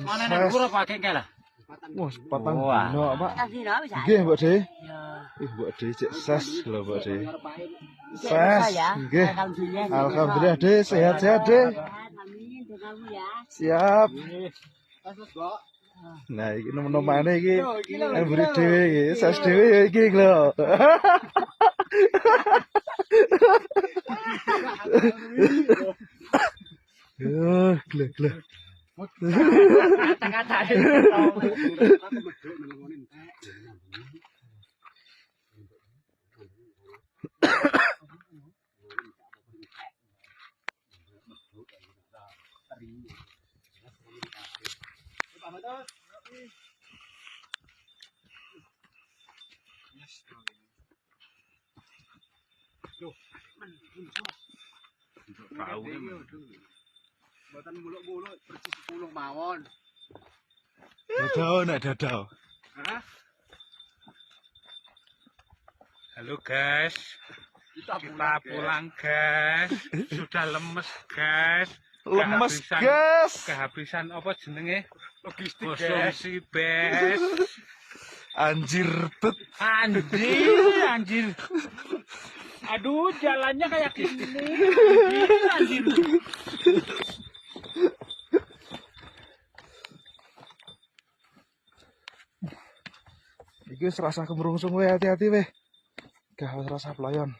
Mana nek kura pakai kae lah. Wah, patang dino, Pak. Nggih, Mbak De. Mbak De cek ses lho, Mbak De. Ses. Nggih. Alhamdulillah, De, sehat-sehat, De. Siap. Nah, iki nom-nomane iki mburi dhewe iki, ses dhewe ya iki lho. Yo, glek. Kata-kata. Buatan muluk-muluk persis 10 mawon. Dadau. Halo guys, kita pulang guys, sudah lemes guys. Lemes, guys. Kehabisan apa jenenge? Logistik Konsumsi bes. Anjir tut. Anjir. Aduh, jalannya kayak gini. Anjir. Iki wis rasa kemrungsung we, hati-hati we. Gak rasa pelayan.